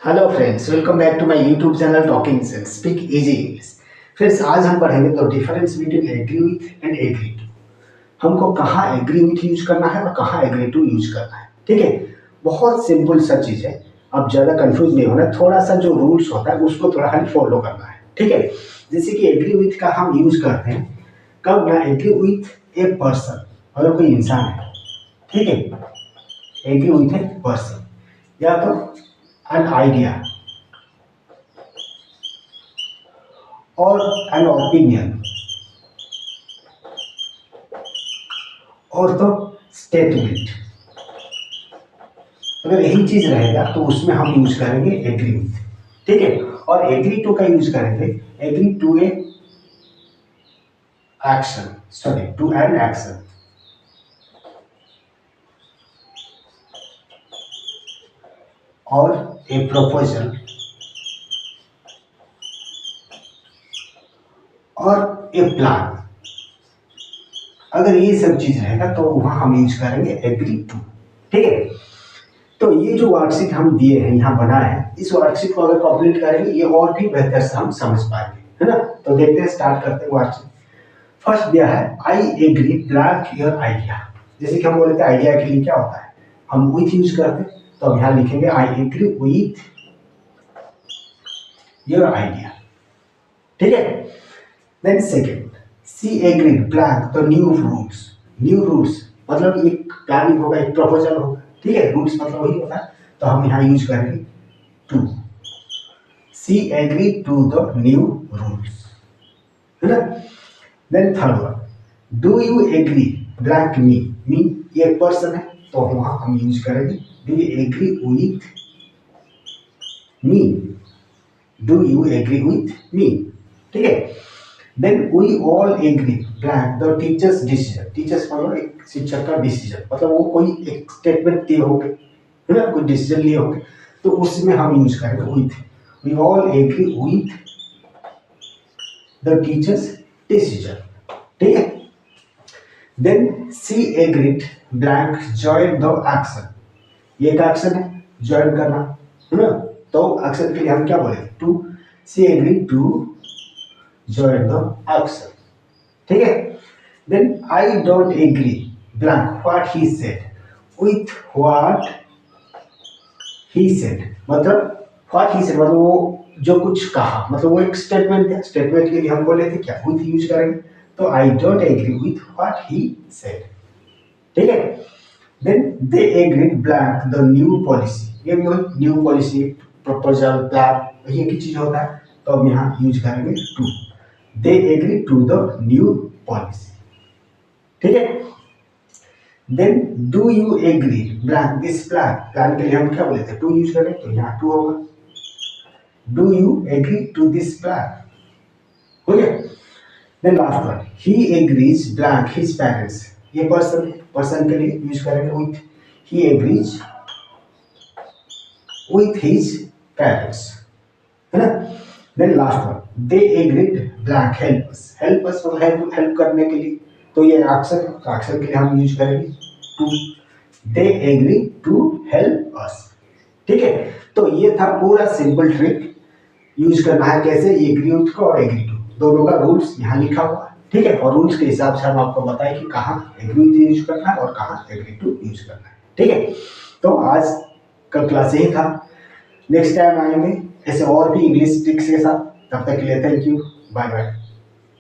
Hello friends, welcome back to my YouTube channel talking sense speak easy English. Friends, आज हम पढ़ेंगे the difference between agree with and agree to. हमको कहाँ agree with use करना है और कहाँ एग्री टू यूज करना है। ठीक है, बहुत सिंपल सा चीज है। अब ज्यादा कंफ्यूज नहीं होना, थोड़ा सा जो रूल्स होता है उसको थोड़ा खाली फॉलो करना है। ठीक है, जैसे कि एग्री विथ का हम यूज करते हैं कब ना, एग्री विथ ए पर्सन, अगर कोई इंसान है। ठीक है, एग्री विथ ए पर्सन या तो an idea or an opinion और तो स्टेटमेंट। अगर यही चीज रहेगा तो उसमें हम यूज करेंगे एग्री विथ। ठीक है, और एग्री टू का यूज करेंगे agree to a action, sorry to an action और ए प्रपोजल और ए प्लान। अगर ये सब चीज रहेगा तो वहां हम यूज करेंगे एग्री टू। ठीक है, तो ये जो वर्कशीट हम दिए हैं, यहाँ बनाए हैं, इस वर्कशीट को अगर कंप्लीट करेंगे ये और भी बेहतर से हम समझ पाएंगे, है ना। तो देखते हैं, स्टार्ट करते हैं वर्कशीट। फर्स्ट दिया है I agree blank your idea. जैसे कि हम बोलते हैं आइडिया के लिए क्या होता है, हम विथ यूज करते हैं, तो हम यहाँ लिखेंगे I agree with your idea. ठीक है, then second c agreed blank the new rules. New rules मतलब एक प्लानिंग होगा, एक प्रपोजल होगा। ठीक है, रूल्स मतलब वही होता है, तो हम यहाँ यूज करेंगे to. See agree to the new rules, है ना। Then third one, do you agree blank me. Me ये पर्सन है, तो वहां हम यूज करेंगे do you agree with me. Do you agree with me. ठीक है, then we all agree blank the teachers decision. Teachers मतलब एक शिक्षक का डिसीजन, मतलब वो कोई एक स्टेटमेंट दिए होंगे, है ना, कोई डिसीजन लिए होंगे, तो उसमें हम यूज करेंगे with. We all agree with the teachers decision. ठीक है, then c agreed blank join the action. ये एक एक्शन है, ज्वाइन करना, है ना। तो एक्शन के लिए हम क्या बोलेंगे, to. C agreed to join the action. ठीक है, then I don't agree blank what he said with what he said। मतलब what he said मतलब वो जो कुछ कहा, मतलब वो एक स्टेटमेंट है। स्टेटमेंट के लिए हम बोले थे क्या, with यूज करेंगे, तो I don't agree with what he said। ठीक है, then they agreed blank the new policy। ये भी न्यू पॉलिसी, प्रपोजल, प्लान, ये की चीज होता है, तो हम यहाँ यूज करेंगे to. They agree to the new policy। ठीक है, then do you agree blank this plan। Plan के लिए हम क्या बोले थे, टू यूज करें, तो यहाँ टू होगा। Do you agree to this plan। हो गया। then last one, he agrees blank his parents। ये पर्सन है, पर्सन के लिए यूज करेंगे with। he agrees with his parents, है ना। Then last one, they agreed blank help us. Help us मतलब हेल्प करने के लिए, तो ये एक्शन है, तो एक्शन के लिए हम यूज करेंगे to. They agree to help us. ठीक है, तो ये था पूरा सिंपल ट्रिक। यूज करना है कैसे, एग्री विथ को और एग्री टू दोनों का रूल्स यहाँ लिखा हुआ है। ठीक है, और रूल्स के हिसाब से हम आपको बताएं कि कहाँ एग्री विथ यूज करना है और कहाँ एग्री टू यूज करना है। ठीक है, तो आज का क्लास यही था। नेक्स्ट टाइम आएंगे ऐसे और भी इंग्लिश ट्रिक्स के साथ। तब तक के लिए थैंक यू, बाय बाय।